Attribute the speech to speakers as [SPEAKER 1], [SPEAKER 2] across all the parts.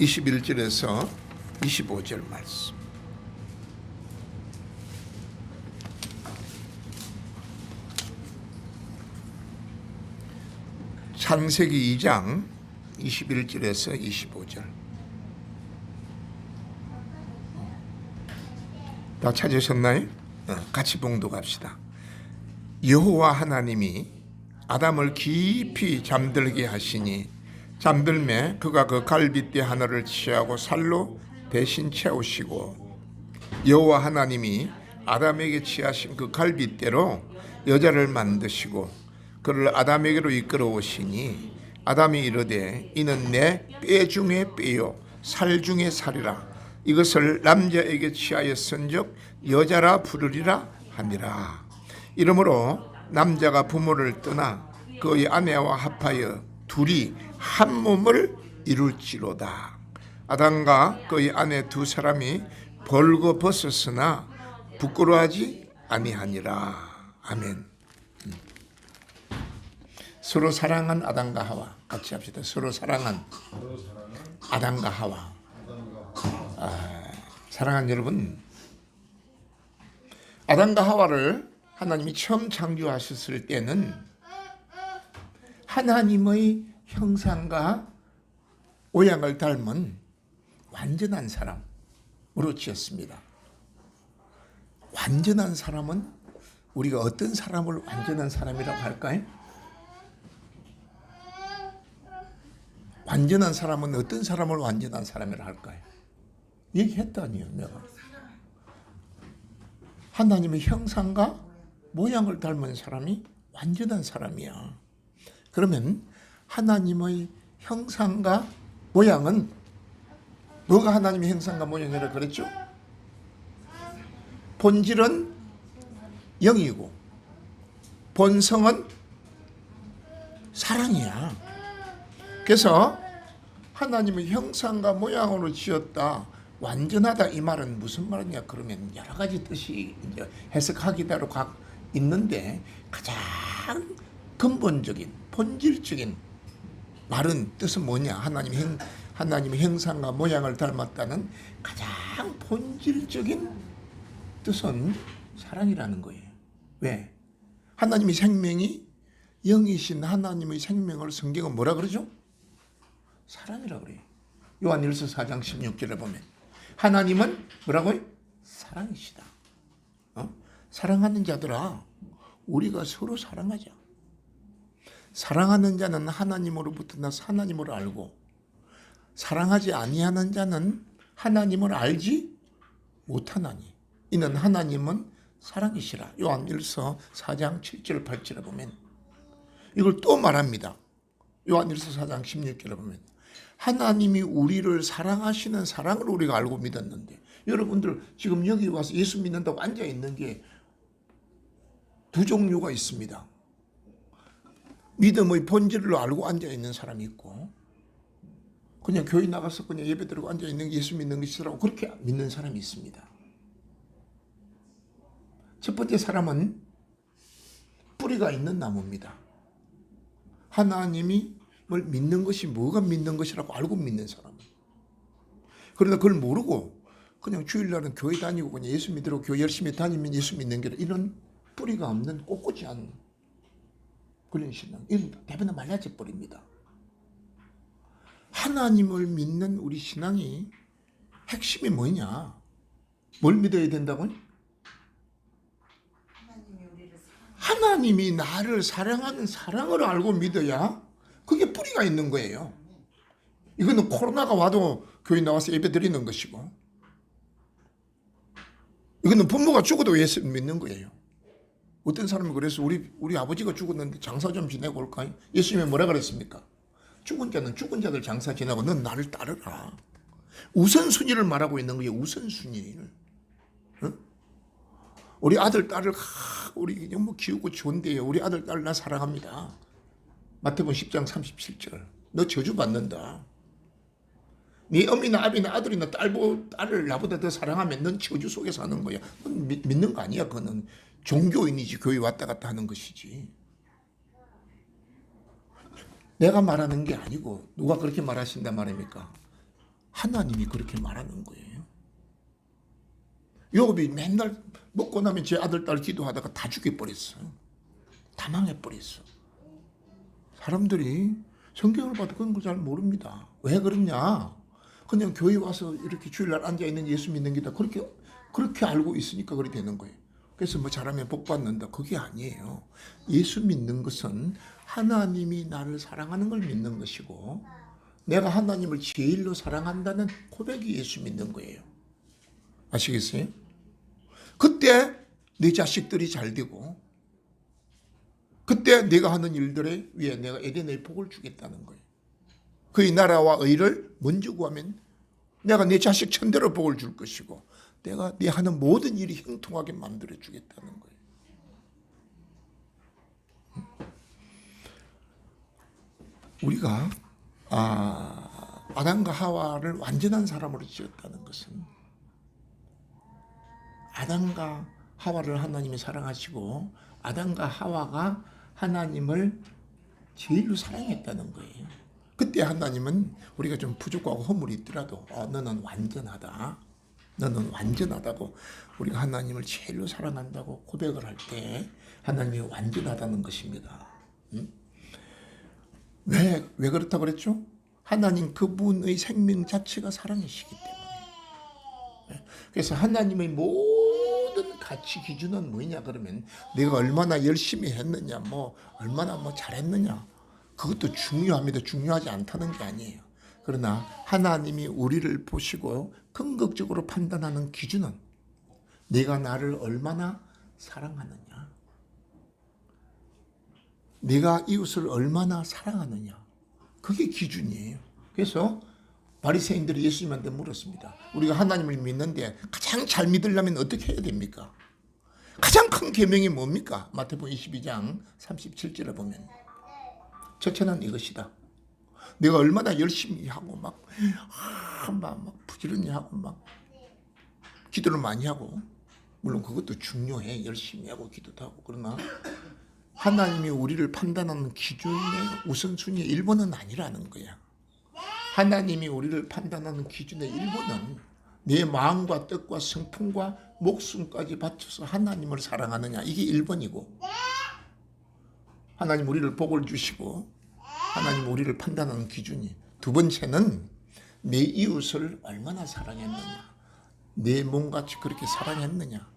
[SPEAKER 1] 21절에서 25절 말씀. 창세기 2장 21절에서 25절. 다 찾으셨나요? 같이 봉독합시다. 여호와 하나님이 아담을 깊이 잠들게 하시니 잠들매 그가 그 갈빗대 하나를 취하고 살로 대신 채우시고, 여호와 하나님이 아담에게 취하신 그 갈빗대로 여자를 만드시고 그를 아담에게로 이끌어 오시니, 아담이 이르되 이는 내 뼈 중에 뼈요 살 중에 살이라. 이것을 남자에게 취하였은즉 여자라 부르리라 하니라. 이러므로 남자가 부모를 떠나 그의 아내와 합하여 둘이 한 몸을 이룰지로다. 아담과 그의 아내 두 사람이 벌거벗었으나 부끄러워하지 아니하니라. 아멘. 서로 사랑한 아담과 하와. 같이 합시다. 서로 사랑한 아담과 하와. 사랑하는 여러분, 아담과 하와를 하나님이 처음 창조하셨을 때는 하나님의 형상과 모양을 닮은 완전한 사람으로 지었습니다. 완전한 사람은 우리가 어떤 사람을 완전한 사람이라고 할까요? 완전한 사람은 어떤 사람을 완전한 사람이라고 할까요? 얘기했다니요, 내가. 하나님의 형상과 모양을 닮은 사람이 완전한 사람이야. 그러면 하나님의 형상과 모양은, 뭐가 하나님의 형상과 모양이라고 그랬죠? 본질은 영이고 본성은 사랑이야. 그래서 하나님의 형상과 모양으로 지었다, 완전하다, 이 말은 무슨 말이냐 그러면 여러 가지 뜻이 이제 해석하기대로 있는데, 가장 근본적인 본질적인 말은, 뜻은 뭐냐? 하나님의 형상과 모양을 닮았다는 가장 본질적인 뜻은 사랑이라는 거예요. 왜? 하나님의 생명이 영이신 하나님의 생명을 성경은 뭐라 그러죠? 사랑이라고 그래요. 요한일서 4장 16절에 보면 하나님은 뭐라고요? 사랑이시다. 사랑하는 자들아, 우리가 서로 사랑하자. 사랑하는 자는 하나님으로부터 나서 하나님을 알고, 사랑하지 아니하는 자는 하나님을 알지 못하나니 이는 하나님은 사랑이시라. 요한일서 4장 7절 8절에 보면 이걸 또 말합니다. 요한일서 4장 16절에 보면 하나님이 우리를 사랑하시는 사랑을 우리가 알고 믿었는데, 여러분들 지금 여기 와서 예수 믿는다고 앉아있는 게 두 종류가 있습니다. 믿음의 본질로 알고 앉아있는 사람이 있고, 그냥 교회 나가서 그냥 예배 드리고 앉아있는 게 예수 믿는 것이라고 그렇게 믿는 사람이 있습니다. 첫 번째 사람은 뿌리가 있는 나무입니다. 하나님이 뭘 믿는 것이 뭐가 믿는 것이라고 알고 믿는 사람. 그러나 그걸 모르고 그냥 주일날은 교회 다니고 그냥 예수 믿으러 교회 열심히 다니면 예수 믿는 게, 이런 뿌리가 없는 꼿꼿이 않은 그런 신앙, 이건 대부분 말라져 버립니다. 하나님을 믿는 우리 신앙이 핵심이 뭐냐? 뭘 믿어야 된다고요? 하나님이 나를 사랑하는 사랑을 알고 믿어야 그게 뿌리가 있는 거예요. 이거는 코로나가 와도 교회 나와서 예배 드리는 것이고, 이거는 부모가 죽어도 예수 믿는 거예요. 어떤 사람이 그래서 우리 아버지가 죽었는데 장사 좀 지내고 올까요? 예수님이 뭐라 그랬습니까? 죽은 자는 죽은 자들 장사 지내고 넌 나를 따르라. 우선순위를 말하고 있는 거예요. 우선순위를. 응? 우리 아들 딸을 우리 너무 키우고 좋은데요. 우리 아들 딸 나 사랑합니다. 마태복음 10장 37절. 너 저주 받는다. 네 어미나 아비나 아들이나 딸을 나보다 더 사랑하면 넌 저주 속에 사는 거야. 넌 믿는 거 아니야. 그거는 종교인이지. 교회 왔다 갔다 하는 것이지. 내가 말하는 게 아니고 누가 그렇게 말하신단 말입니까? 하나님이 그렇게 말하는 거예요. 야곱이 맨날 먹고 나면 제 아들 딸 기도하다가 다 죽여버렸어요. 다 망해버렸어. 사람들이 성경을 봐도 그런 걸 잘 모릅니다. 왜 그러냐? 그냥 교회 와서 이렇게 주일날 앉아있는 예수 믿는 게다 그렇게 알고 있으니까 그렇게 되는 거예요. 그래서 뭐 잘하면 복 받는다. 그게 아니에요. 예수 믿는 것은 하나님이 나를 사랑하는 걸 믿는 것이고 내가 하나님을 제일로 사랑한다는 고백이 예수 믿는 거예요. 아시겠어요? 그때 내 자식들이 잘 되고 그때 내가 하는 일들에 위해 내가 에덴의 복을 주겠다는 거예요. 그의 나라와 의를 먼저 구하면 내가 내 자식 천대로 복을 줄 것이고 내가 네 하는 모든 일이 형통하게 만들어 주겠다는 거예요. 우리가 아담과 하와를 완전한 사람으로 지었다는 것은 아담과 하와를 하나님이 사랑하시고 아담과 하와가 하나님을 제일로 사랑했다는 거예요. 그때 하나님은 우리가 좀 부족하고 허물이 있더라도 너는 완전하다. 너는 완전하다고 우리가 하나님을 제일로 사랑한다고 고백을 할 때 하나님이 완전하다는 것입니다. 왜 그렇다고 그랬죠? 하나님 그분의 생명 자체가 사랑이시기 때문에. 그래서 하나님의 모든 가치 기준은 뭐냐 그러면 내가 얼마나 열심히 했느냐 얼마나 잘했느냐 그것도 중요합니다. 중요하지 않다는 게 아니에요. 그러나 하나님이 우리를 보시고 긍정적으로 판단하는 기준은 내가 나를 얼마나 사랑하느냐, 내가 이웃을 얼마나 사랑하느냐, 그게 기준이에요. 그래서 바리새인들이 예수님한테 물었습니다. 우리가 하나님을 믿는데 가장 잘 믿으려면 어떻게 해야 됩니까? 가장 큰 계명이 뭡니까? 마태복음 22장 37절에 보면 첫째는 이것이다. 내가 얼마나 열심히 하고 막 부지런히 하고 막 기도를 많이 하고 물론 그것도 중요해. 열심히 하고 기도도 하고. 그러나 하나님이 우리를 판단하는 기준의 우선순위의 1번은 아니라는 거야. 하나님이 우리를 판단하는 기준의 1번은 내 마음과 뜻과 성품과 목숨까지 바쳐서 하나님을 사랑하느냐, 이게 1번이고 하나님 우리를 복을 주시고 하나님 우리를 판단하는 기준이 두 번째는 내 이웃을 얼마나 사랑했느냐, 내 몸같이 그렇게 사랑했느냐.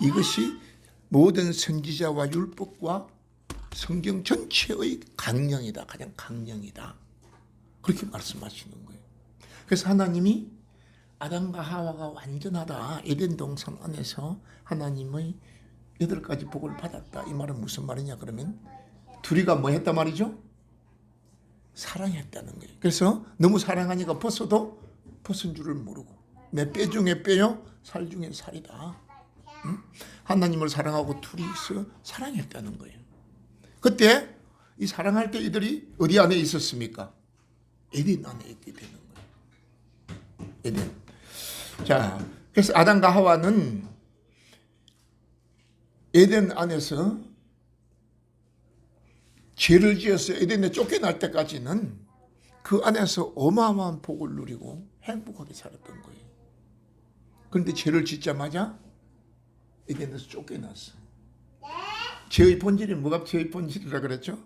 [SPEAKER 1] 이것이 모든 선지자와 율법과 성경 전체의 강령이다. 가장 강령이다. 그렇게 말씀하시는 거예요. 그래서 하나님이 아담과 하와가 완전하다. 에덴 동산 안에서 하나님의 8가지 복을 받았다. 이 말은 무슨 말이냐 그러면 둘이가 뭐 했단 말이죠? 사랑했다는 거예요. 그래서 너무 사랑하니까 벗어도 벗은 줄을 모르고 내 뼈 중에 뼈요 살 중에 살이다. 응? 하나님을 사랑하고 둘이서 사랑했다는 거예요. 그때 이 사랑할 때 이들이 어디 안에 있었습니까? 에덴 안에 있게 되는 거예요. 에덴. 자, 그래서 아담과 하와는 에덴 안에서 죄를 지어서 에덴에 쫓겨날 때까지는 그 안에서 어마어마한 복을 누리고 행복하게 살았던 거예요. 그런데 죄를 짓자마자 에덴에서 쫓겨났어. 죄의 본질이 뭐가 죄의 본질이라 그랬죠?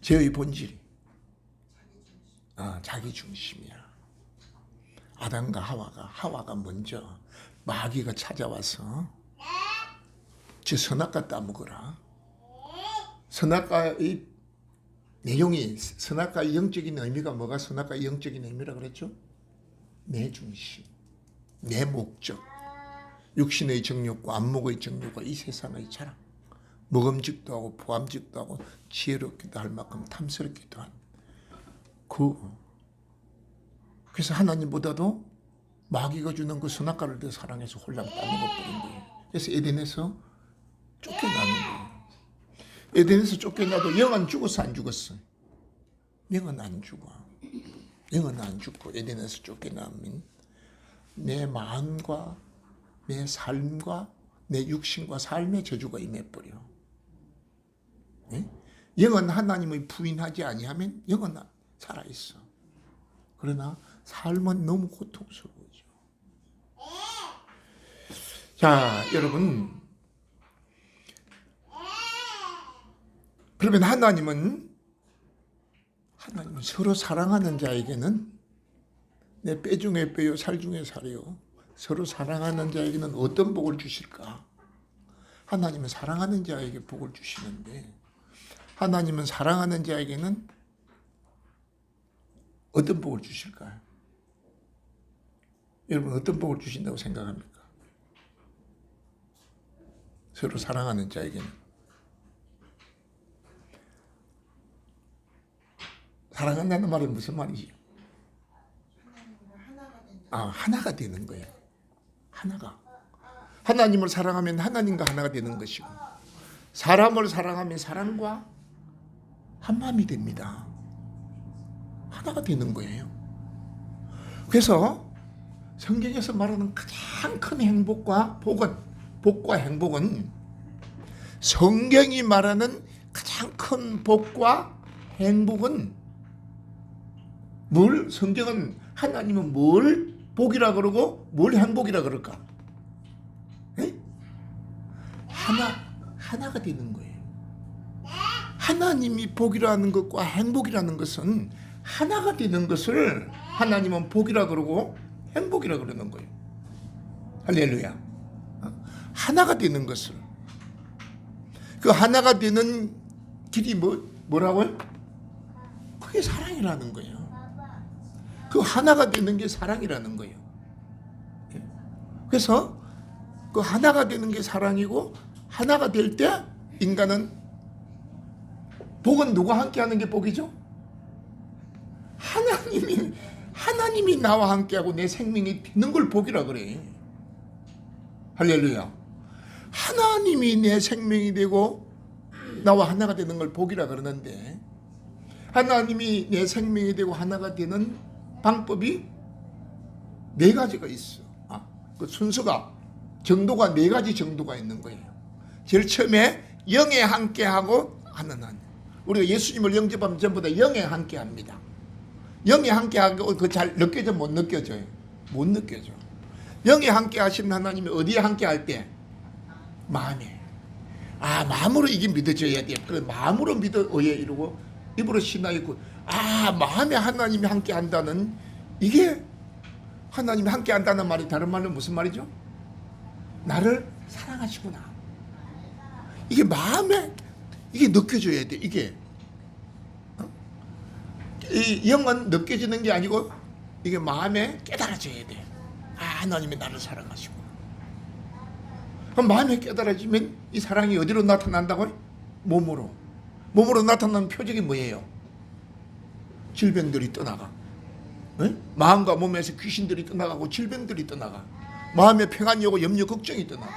[SPEAKER 1] 죄의 본질이 자기 중심이야. 아담과 하와가 먼저 마귀가 찾아와서 저 선악과 따먹으라. 선악과의 내용이 선악과의 영적인 의미가 뭐가 선악과의 영적인 의미라 그랬죠? 내 중심, 내 목적, 육신의 정욕과 안목의 정욕과 이 세상의 자랑, 먹음직도 하고 보암직도 하고 지혜롭기도 할 만큼 탐스럽기도 한 그래서 하나님보다도 마귀가 주는 그 선악과를 더 사랑해서 홀랑 따먹어버린 거예요. 그래서 에덴에서 쫓겨나는 거예요. 에덴에서 쫓겨나도 영은 죽었어 안 죽었어? 영은 안 죽어. 영은 안 죽고 에덴에서 쫓겨나면 내 마음과 내 삶과 내 육신과 삶의 저주가 임해버려. 네? 영은 하나님의 부인하지 아니하면 영은 살아있어. 그러나 삶은 너무 고통스러워져. 자, 여러분, 그러면 하나님은 서로 사랑하는 자에게는 내 뼈 중에 뼈요 살 중에 살이요 서로 사랑하는 자에게는 어떤 복을 주실까? 하나님은 사랑하는 자에게 복을 주시는데 하나님은 사랑하는 자에게는 어떤 복을 주실까요? 여러분 어떤 복을 주신다고 생각합니까? 서로 사랑하는 자에게는 사랑한다는 말은 무슨 말이지? 하나가 되는 거예요. 하나가. 하나님을 사랑하면 하나님과 하나가 되는 것이고 사람을 사랑하면 사람과 한 마음이 됩니다. 하나가 되는 거예요. 그래서 성경에서 말하는 가장 큰 행복과 복과 행복은 성경이 말하는 가장 큰 복과 행복은 성경은 하나님은 뭘 복이라 그러고 뭘 행복이라 그럴까? 하나가 되는 거예요. 하나님이 복이라는 것과 행복이라는 것은 하나가 되는 것을 하나님은 복이라 그러고 행복이라 그러는 거예요. 할렐루야. 하나가 되는 것을. 그 하나가 되는 길이 뭐라고요? 그게 사랑이라는 거예요. 그 하나가 되는 게 사랑이라는 거예요. 그래서 그 하나가 되는 게 사랑이고 하나가 될 때 인간은 복은 누가 함께 하는 게 복이죠? 하나님이 나와 함께하고 내 생명이 되는 걸 복이라 그래. 할렐루야. 하나님이 내 생명이 되고 나와 하나가 되는 걸 복이라 그러는데 하나님이 내 생명이 되고 하나가 되는 방법이 네 가지가 있어. 그 순서가 정도가 네 가지 정도가 있는 거예요. 제일 처음에 영에 함께하고 하는 한. 우리가 예수님을 영접하면 전부 다 영에 함께합니다. 영에 함께하고 그 잘 느껴져 못 느껴져요? 못 느껴져. 영에 함께하시는 하나님이 어디에 함께할 때? 마음에. 마음으로 이게 믿어져야 돼. 그래 마음으로 믿어야 이러고 입으로 신하였고 마음에 하나님이 함께한다는 이게 하나님이 함께한다는 말이 다른 말로 무슨 말이죠? 나를 사랑하시구나. 이게 마음에 이게 느껴져야 돼. 이게 이 영은 느껴지는 게 아니고 이게 마음에 깨달아져야 돼. 하나님이 나를 사랑하시구나. 그럼 마음에 깨달아지면 이 사랑이 어디로 나타난다고요? 몸으로 나타나는 표적이 뭐예요? 질병들이 떠나가. 마음과 몸에서 귀신들이 떠나가고 질병들이 떠나가. 마음에 평안이 오고 염려 걱정이 떠나가.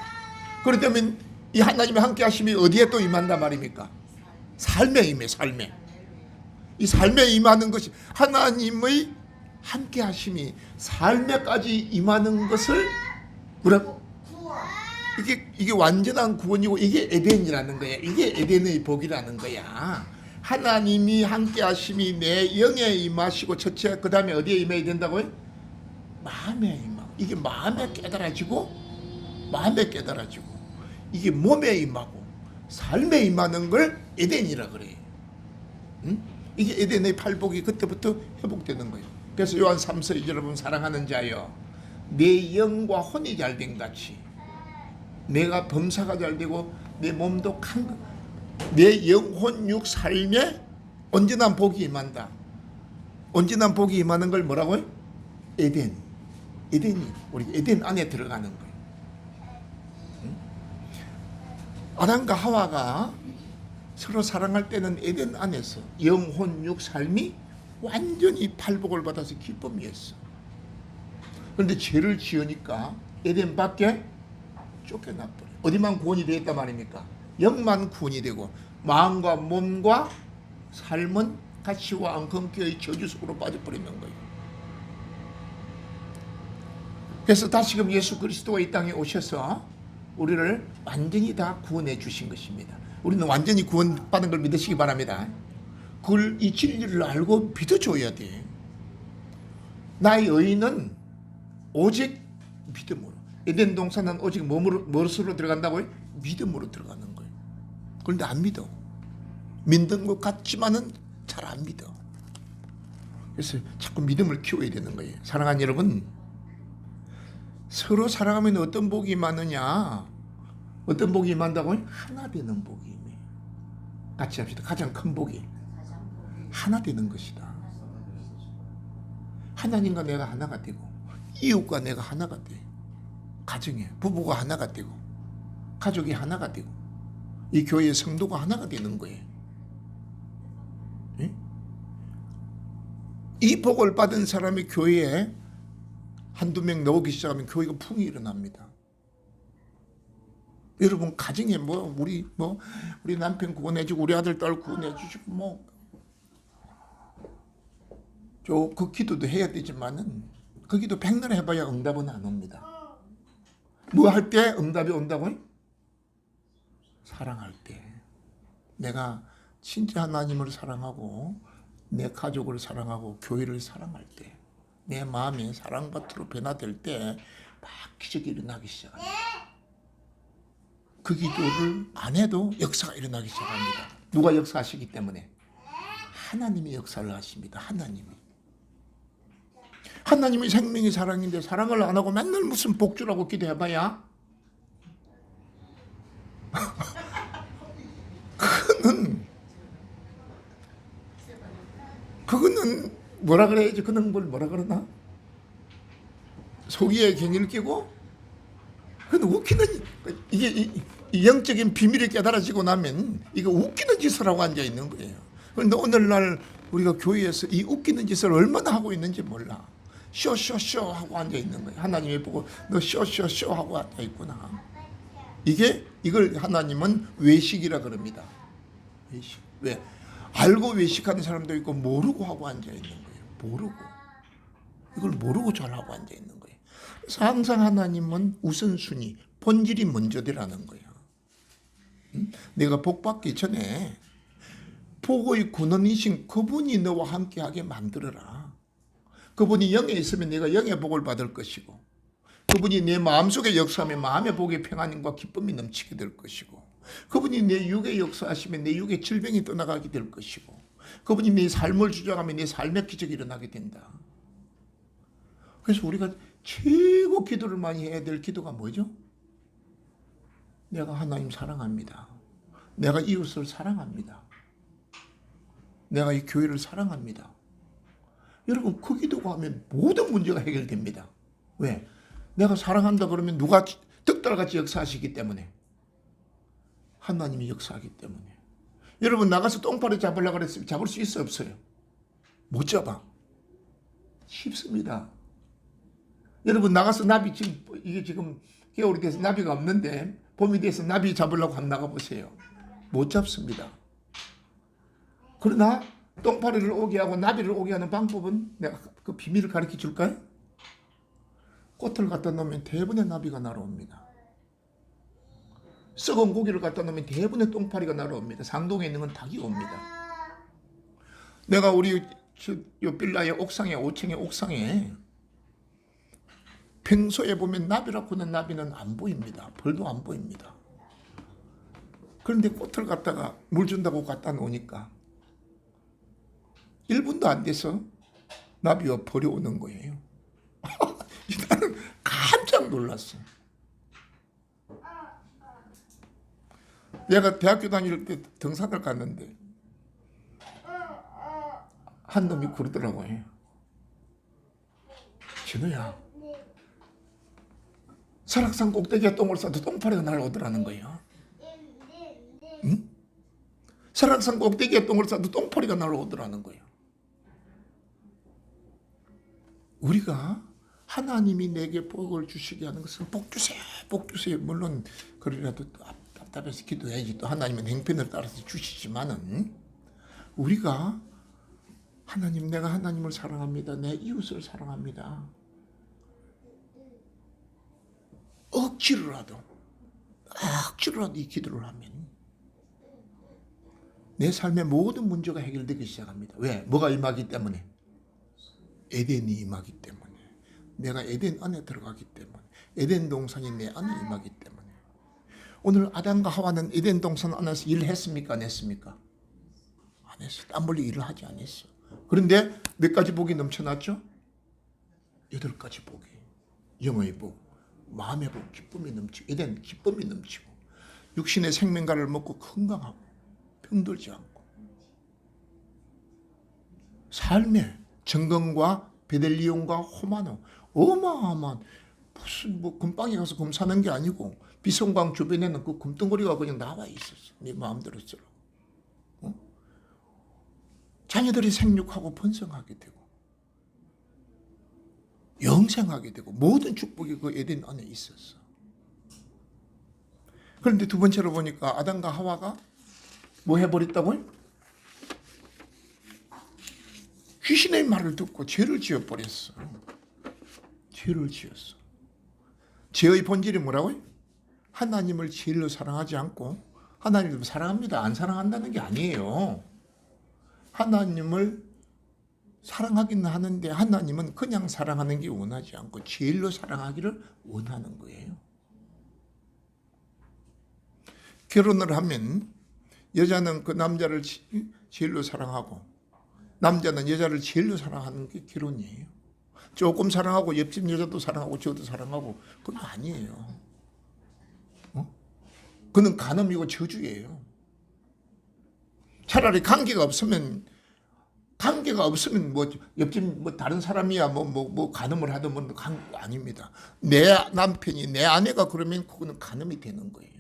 [SPEAKER 1] 그렇다면 이 하나님의 함께 하심이 어디에 또 임한단 말입니까? 삶에 임해. 삶에. 이 삶에 임하는 것이 하나님의 함께 하심이 삶에까지 임하는 것을 뭐라고? 이게 완전한 구원이고 이게 에덴이라는 거야. 이게 에덴의 복이라는 거야. 하나님이 함께 하심이 내 영에 임하시고 첫째 그 다음에 어디에 임해야 된다고요? 마음에 임하고. 이게 마음에 깨달아지고 이게 몸에 임하고 삶에 임하는 걸 에덴이라 그래. 이게 에덴의 팔복이 그때부터 회복되는 거예요. 그래서 요한 3서 2절에 보면 사랑하는 자여 내 영과 혼이 잘된 같이 내가 범사가 잘되고 내 몸도 내 영혼 육 삶에 온전한 복이 임한다. 온전한 복이 임하는 걸 뭐라고요? 에덴이 우리 에덴 안에 들어가는 거예요. 아담과 하와가 서로 사랑할 때는 에덴 안에서 영혼 육 삶이 완전히 팔복을 받아서 기쁨이었어. 그런데 죄를 지으니까 에덴 밖에 쫓겨나버려. 어디만 구원이 되었단 말입니까? 영만 구원이 되고 마음과 몸과 삶은 가시와 엉겅퀴의 저주 속으로 빠져버리는 거예요. 그래서 다시금 예수 그리스도가 이 땅에 오셔서 우리를 완전히 다 구원해 주신 것입니다. 우리는 완전히 구원받은 걸 믿으시기 바랍니다. 그걸 이 진리를 알고 믿어줘야 돼. 나의 의인은 오직 믿음으로. 에덴 동산은 오직 무엇으로 들어간다고요? 믿음으로 들어가는 거예요. 그런데 안 믿어. 믿는 것 같지만은 잘 안 믿어. 그래서 자꾸 믿음을 키워야 되는 거예요. 사랑하는 여러분, 서로 사랑하면 어떤 복이 많으냐? 어떤 복이 많다고요? 하나 되는 복이 있네. 같이 합시다. 가장 큰 복이 하나 되는 것이다. 하나님과 내가 하나가 되고, 이웃과 내가 하나가 돼. 가정에 부부가 하나가 되고, 가족이 하나가 되고, 이 교회의 성도가 하나가 되는 거예요. 예? 이 복을 받은 사람이 교회에 한두 명 나오기 시작하면 교회가 풍이 일어납니다. 여러분 가정에 우리 남편 구원해주고 우리 아들 딸 구원해주시고 그 기도도 해야 되지만은 그 기도 100날 해봐야 응답은 안 옵니다. 뭐 할 때 응답이 온다고요? 사랑할 때. 내가 진짜 하나님을 사랑하고 내 가족을 사랑하고 교회를 사랑할 때, 내 마음이 사랑받으로 변화될 때 막 기적이 일어나기 시작합니다. 그 기도를 안 해도 역사가 일어나기 시작합니다. 누가 역사하시기 때문에? 하나님이 역사를 하십니다. 하나님이 생명이 사랑인데 사랑을 안 하고 맨날 무슨 복주라고 기도해봐야 그거는 뭐라 그래야지? 그는 뭐라 그러나? 속이에 경의를 끼고? 그건 웃기는, 이게 이 영적인 비밀이 깨달아지고 나면 이거 웃기는 짓을 하고 앉아 있는 거예요. 그런데 오늘날 우리가 교회에서 이 웃기는 짓을 얼마나 하고 있는지 몰라. 쇼쇼쇼 하고 앉아 있는 거예요. 하나님이 보고 너 쇼쇼쇼 하고 앉아 있구나. 이걸 하나님은 외식이라 그럽니다. 외식. 왜? 알고 외식하는 사람도 있고 모르고 하고 앉아 있는 거예요. 이걸 모르고 잘하고 앉아 있는 거예요. 그래서 항상 하나님은 우선순위, 본질이 먼저 되라는 거예요. 내가 복 받기 전에 복의 근원이신 그분이 너와 함께하게 만들어라. 그분이 영에 있으면 내가 영의 복을 받을 것이고, 그분이 내 마음속에 역사하면 마음의 복의 평안과 기쁨이 넘치게 될 것이고, 그분이 내 육에 역사하시면 내 육의 질병이 떠나가게 될 것이고, 그분이 내 삶을 주장하면 내 삶의 기적이 일어나게 된다. 그래서 우리가 최고 기도를 많이 해야 될 기도가 뭐죠? 내가 하나님 사랑합니다. 내가 이웃을 사랑합니다. 내가 이 교회를 사랑합니다. 여러분 그 기도가 하면 모든 문제가 해결됩니다. 왜? 내가 사랑한다 그러면 누가 득달같이 역사하시기 때문에, 하나님이 역사하기 때문에. 여러분 나가서 똥파리 잡으려고 그랬으면 잡을 수 있어 없어요? 못 잡아. 쉽습니다. 여러분 나가서 나비 지금 겨울이 돼서 나비가 없는데 봄이 돼서 나비 잡으려고 한번 나가보세요. 못 잡습니다. 그러나 똥파리를 오게 하고 나비를 오게 하는 방법은 내가 그 비밀을 가르쳐 줄까요? 꽃을 갖다 놓으면 대부분의 나비가 날아옵니다. 썩은 고기를 갖다 놓으면 대부분의 똥파리가 날아옵니다. 상동에 있는 건 닭이 옵니다. 내가 우리 요 빌라의 옥상에 5층의 옥상에 평소에 보면 나비라고 하는 나비는 안 보입니다. 벌도 안 보입니다. 그런데 꽃을 갖다가 물 준다고 갖다 놓으니까 1분도 안 돼서 나비와 벌이 오는 거예요. 나는 깜짝 놀랐어. 내가 대학교 다닐 때 등산을 갔는데 한 놈이 그러더라고요. 진우야, 설악산 꼭대기에 똥을 싸도 똥파리가 날아오더라는 거예요. 응? 설악산 꼭대기에 똥을 싸도 똥파리가 날아오더라는 거예요. 우리가 하나님이 내게 복을 주시게 하는 것은 복 주세요, 복 주세요. 물론 그러라도 또 답답해서 기도해야지. 또 하나님은 행편을 따라서 주시지만은 우리가 하나님, 내가 하나님을 사랑합니다. 내 이웃을 사랑합니다. 억지로라도 이 기도를 하면 내 삶의 모든 문제가 해결되기 시작합니다. 왜? 뭐가 임하기 때문에? 에덴이 임하기 때문에, 내가 에덴 안에 들어가기 때문에, 에덴 동산이 내 안에 임하기 때문에. 오늘 아담과 하와는 에덴 동산 안에서 일했습니까? 안 했습니까? 안 했어. 땀 흘리 일을 하지 않았어. 그런데 몇 가지 복이 넘쳐났죠? 8가지 복이. 영의 복, 마음의 복, 기쁨이 넘치고, 에덴 기쁨이 넘치고, 육신의 생명과를 먹고 건강하고 병들지 않고, 삶의 정금과 베델리온과 호마노, 어마어마한, 무슨 뭐 금방에 가서 금 사는 게 아니고 비성광 주변에는 그 금덩어리가 그냥 나와 있었어. 네 마음대로 쓰라고. 자녀들이 생육하고 번성하게 되고 영생하게 되고 모든 축복이 그 에덴 안에 있었어. 그런데 두 번째로 보니까 아담과 하와가 뭐 해버렸다고요? 귀신의 말을 듣고 죄를 지어버렸어. 죄를 지었어. 죄의 본질이 뭐라고요? 하나님을 제일로 사랑하지 않고, 하나님을 사랑합니다, 안 사랑한다는 게 아니에요. 하나님을 사랑하기는 하는데 하나님은 그냥 사랑하는 게 원하지 않고 제일로 사랑하기를 원하는 거예요. 결혼을 하면 여자는 그 남자를 제일로 사랑하고 남자는 여자를 제일로 사랑하는 게 결혼이에요. 조금 사랑하고 옆집 여자도 사랑하고 저도 사랑하고 그건 아니에요. 그는 간음이고 저주예요. 차라리 관계가 없으면 뭐 옆집 뭐 다른 사람이야 뭐 간음을 하든 뭐 아닙니다. 내 남편이 내 아내가 그러면 그거는 간음이 되는 거예요.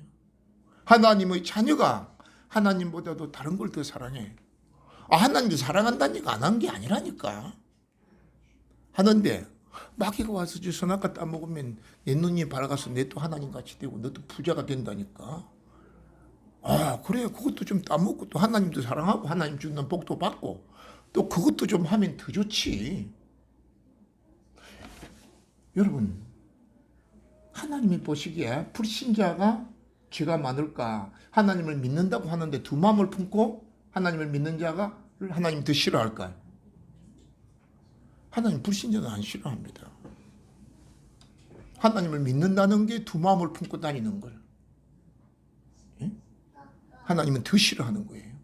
[SPEAKER 1] 하나님의 자녀가 하나님보다도 다른 걸 더 사랑해. 하나님도 사랑한다니까 안 한 게 아니라니까. 하는데 마귀가 와서 저 선악과 따먹으면 내 눈이 밝아서 내 또 하나님 같이 되고 너도 부자가 된다니까. 그래, 그것도 좀 따먹고 또 하나님도 사랑하고 하나님 주는 복도 받고 또 그것도 좀 하면 더 좋지. 여러분, 하나님이 보시기에 불신자가 죄가 많을까? 하나님을 믿는다고 하는데 두 마음을 품고 하나님을 믿는 자가 하나님 더 싫어할까요? 하나님 불신자는 안 싫어합니다. 하나님을 믿는다는 게 두 마음을 품고 다니는 걸. 하나님은 더 싫어하는 거예요.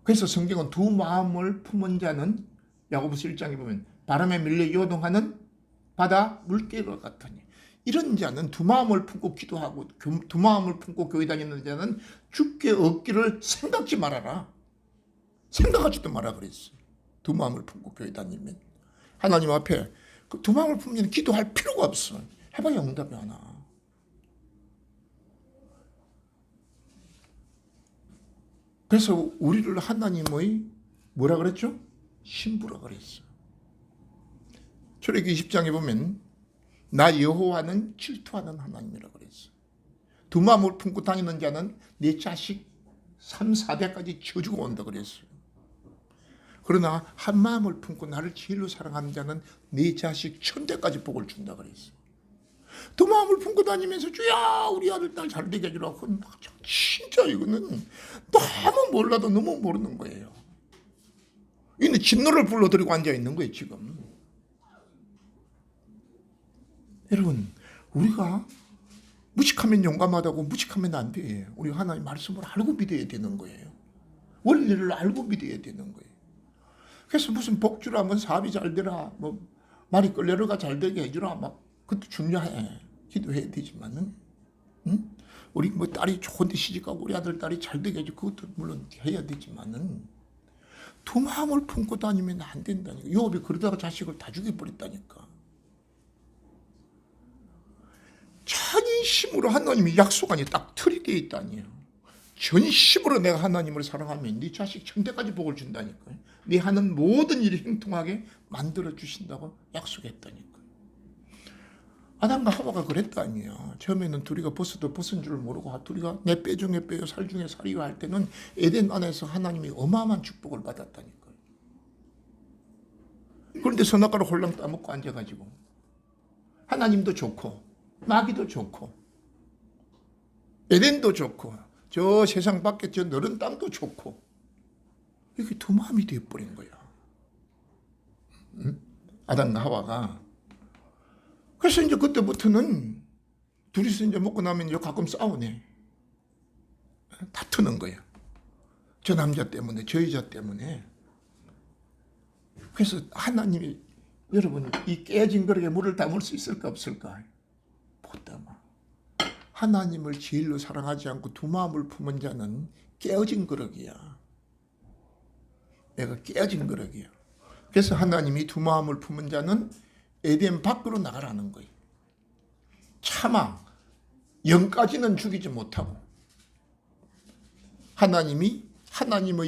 [SPEAKER 1] 그래서 성경은 두 마음을 품은 자는 야고보서 1장에 보면 바람에 밀려 요동하는 바다 물결과 같으니, 이런 자는 두 마음을 품고 기도하고 두 마음을 품고 교회 다니는 자는 죽게 얻기를 생각지 말아라. 생각하지도 마라 그랬어. 두 마음을 품고 교회 다니면 하나님 앞에 그 두 마음을 품으면 기도할 필요가 없어. 해봐야 응답이 안 와. 그래서 우리를 하나님의 뭐라 그랬죠? 신부라 그랬어. 출애굽기 20장에 보면 나 여호와는 질투하는 하나님이라 그랬어. 두 마음을 품고 다니는 자는 내 자식 3, 4대까지 저주가 온다 그랬어요. 그러나 한 마음을 품고 나를 제일로 사랑하는 자는 네 자식 1000대까지 복을 준다 그랬어. 두 마음을 품고 다니면서 주야 우리 아들 딸 잘 되게 해주라고, 진짜 이거는 너무 몰라도 너무 모르는 거예요. 이는 진노를 불러들이고 앉아있는 거예요 지금. 여러분, 우리가 무식하면 용감하다고 무식하면 안 돼. 우리 하나님 말씀을 알고 믿어야 되는 거예요. 원리를 알고 믿어야 되는 거예요. 그래서 무슨 복주라, 뭐 사업이 잘 되라, 뭐 말이 끌려가 잘 되게 해주라, 막 그것도 중요해. 기도해야 되지만은, 응? 우리 뭐 딸이 좋은데 시집가고 우리 아들 딸이 잘 되게 해주, 그것도 물론 해야 되지만은 두 마음을 품고 다니면 안 된다니까. 요업이 그러다가 자식을 다 죽여버렸다니까. 전심으로 하나님이 약속 안에 딱 틀이 되어 있다니요. 전심으로 내가 하나님을 사랑하면 네 자식 1000대까지 복을 준다니까요. 네 하는 모든 일이 형통하게 만들어 주신다고 약속했다니까요. 아담과 하와가 그랬다니요. 처음에는 둘이가 벗어도 벗은 줄 모르고 둘이가 내 뼈 중에 뼈요 살 중에 살이요 할 때는 에덴 안에서 하나님이 어마어마한 축복을 받았다니까요. 그런데 선악과를 홀랑 따먹고 앉아가지고 하나님도 좋고 마귀도 좋고 에덴도 좋고 저 세상 밖에 저 너른 땅도 좋고 이게 두 마음이 되어버린 거야. 아담과 하와가. 그래서 이제 그때부터는 둘이서 이제 먹고 나면 이제 가끔 싸우네. 다투는 거야. 저 남자 때문에, 저 여자 때문에. 그래서 하나님이, 여러분, 이 깨진 그릇에 물을 담을 수 있을까 없을까? 못 담아. 하나님을 진리로 사랑하지 않고 두 마음을 품은 자는 깨어진 그릇이야. 내가 깨어진 그릇이야. 그래서 하나님이 두 마음을 품은 자는 에덴 밖으로 나가라는 거예요. 차마 영까지는 죽이지 못하고, 하나님의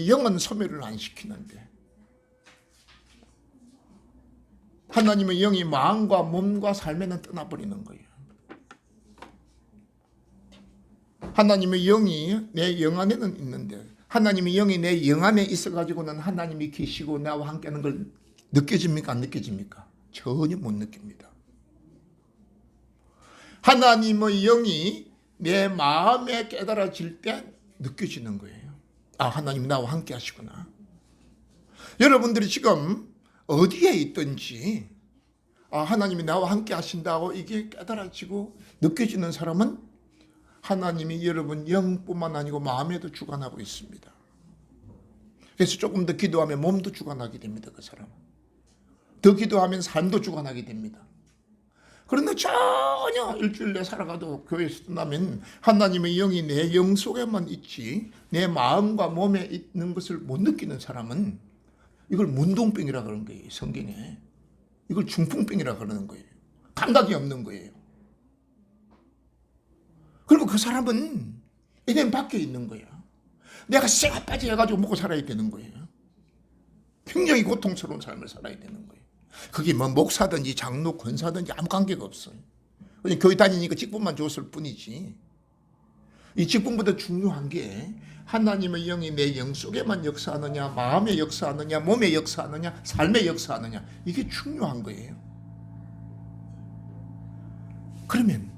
[SPEAKER 1] 영은 소멸을 안 시키는데, 하나님의 영이 마음과 몸과 삶에는 떠나버리는 거예요. 하나님의 영이 내 영 안에는 있는데, 하나님의 영이 내 영 안에 있어가지고는 하나님이 계시고 나와 함께하는 걸 느껴집니까? 안 느껴집니까? 전혀 못 느낍니다. 하나님의 영이 내 마음에 깨달아질 때 느껴지는 거예요. 아, 하나님 나와 함께 하시구나. 여러분들이 지금 어디에 있든지 하나님이 나와 함께 하신다고 이게 깨달아지고 느껴지는 사람은 하나님이 여러분 영뿐만 아니고 마음에도 주관하고 있습니다. 그래서 조금 더 기도하면 몸도 주관하게 됩니다. 그 사람은. 더 기도하면 삶도 주관하게 됩니다. 그런데 전혀 일주일 내 살아가도 교회에서 떠나면 하나님의 영이 내 영 속에만 있지 내 마음과 몸에 있는 것을 못 느끼는 사람은 이걸 문둥병이라 그러는 거예요. 성경에. 이걸 중풍병이라 그러는 거예요. 감각이 없는 거예요. 그리고 그 사람은 에덴 밖에 있는 거야. 내가 쇠가 빠져가지고 먹고 살아야 되는 거예요. 굉장히 고통스러운 삶을 살아야 되는 거예요. 그게 뭐 목사든지 장로, 권사든지 아무 관계가 없어요. 그냥 교회 다니니까 직분만 줬을 뿐이지. 이 직분보다 중요한 게 하나님의 영이 내 영 속에만 역사하느냐, 마음에 역사하느냐, 몸에 역사하느냐, 삶에 역사하느냐, 이게 중요한 거예요. 그러면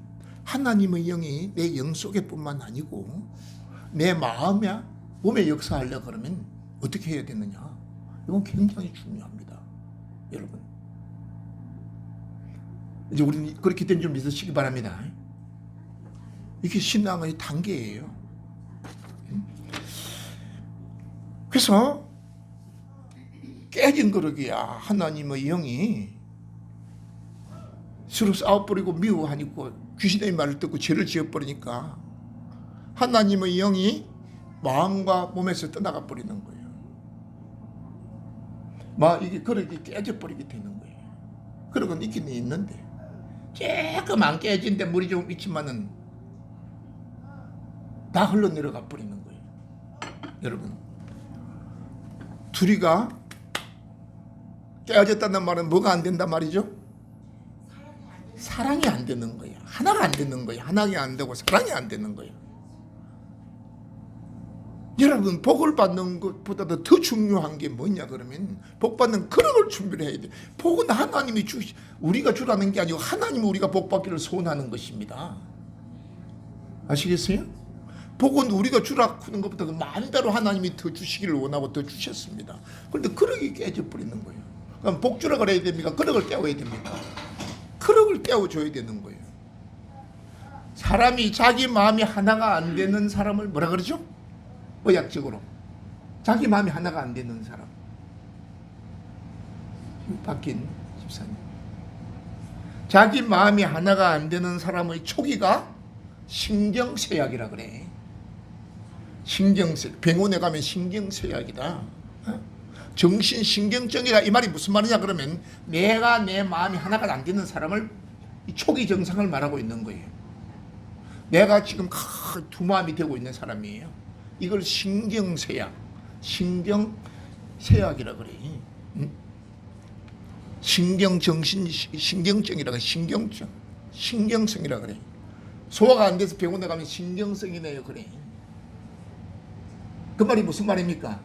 [SPEAKER 1] 하나님의 영이 내 영 속에뿐만 아니고 내 마음에, 몸에 역사하려고 그러면 어떻게 해야 되느냐? 이건 굉장히 중요합니다. 여러분, 이제 우리는 그렇게 된 줄 믿으시기 바랍니다. 이게 신앙의 단계예요. 그래서 깨진 그릇이야. 하나님의 영이 서로 싸워버리고 미워하니까 귀신의 말을 듣고 죄를 지어버리니까 하나님의 영이 마음과 몸에서 떠나가 버리는 거예요. 이게 그릇이 깨져버리게 되는 거예요. 그릇은 있기는 있는데 조금 안 깨진데 물이 좀 있지만은 다 흘러내려가 버리는 거예요. 여러분, 둘이가 깨어졌다는 말은 뭐가 안 된단 말이죠? 사랑이 안 되는 거예요. 하나가 안 되는 거예요. 하나가 안 되고 사랑이 안 되는 거예요. 여러분, 복을 받는 것보다도 더 중요한 게 뭐냐 그러면 복 받는 그릇을 준비를 해야 돼. 복은 하나님이 우리가 주라는 게 아니고 하나님이 우리가 복 받기를 소원하는 것입니다. 아시겠어요? 복은 우리가 주라는 것보다 마음대로 하나님이 더 주시기를 원하고 더 주셨습니다. 그런데 그릇이 깨져버리는 거예요. 그럼 복 주라 그래야 됩니까? 그릇을 떼어야 됩니까? 그릇을 떼어줘야 되는 거예요. 사람이 자기 마음이 하나가 안 되는 사람을 뭐라 그러죠? 의학적으로 자기 마음이 하나가 안 되는 사람. 박긴 집사님, 자기 마음이 하나가 안 되는 사람의 초기가 신경쇠약이라 그래. 신경쇠, 병원에 가면 신경쇠약이다, 정신신경증이다, 이 말이 무슨 말이냐 그러면 내가 내 마음이 하나가 안 되는 사람을 초기 증상을 말하고 있는 거예요. 내가 지금 두 마음이 되고 있는 사람이에요. 이걸 신경쇠약, 신경쇠약이라 그래. 신경증이라 그래. 신경성이라 그래. 소화가 안 돼서 병원에 가면 신경성이네요 그래. 그 말이 무슨 말입니까?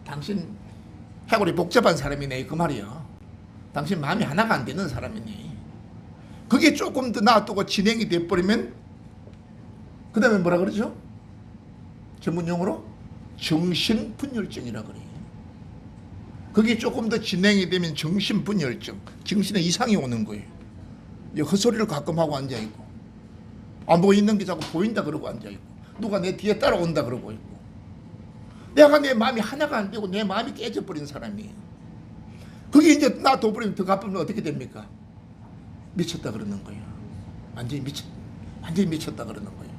[SPEAKER 1] 당신 해골이 복잡한 사람이네 그 말이요. 당신 마음이 하나가 안 되는 사람이네. 그게 조금 더 놔두고 진행이 돼버리면 그 다음에 뭐라 그러죠? 전문용어로 정신분열증이라 그래. 그게 조금 더 진행이 되면 정신분열증, 정신에 이상이 오는 거예요. 헛소리를 가끔 하고 앉아있고, 안 보이는 게 자꾸 보인다 그러고 앉아있고, 누가 내 뒤에 따라온다 그러고 있고, 내가 내 마음이 하나가 안 되고 내 마음이 깨져버린 사람이에요. 그게 이제 놔둬버리면 더 갚으면 어떻게 됩니까? 미쳤다 그러는 거예요. 완전히 미쳤다 그러는 거예요.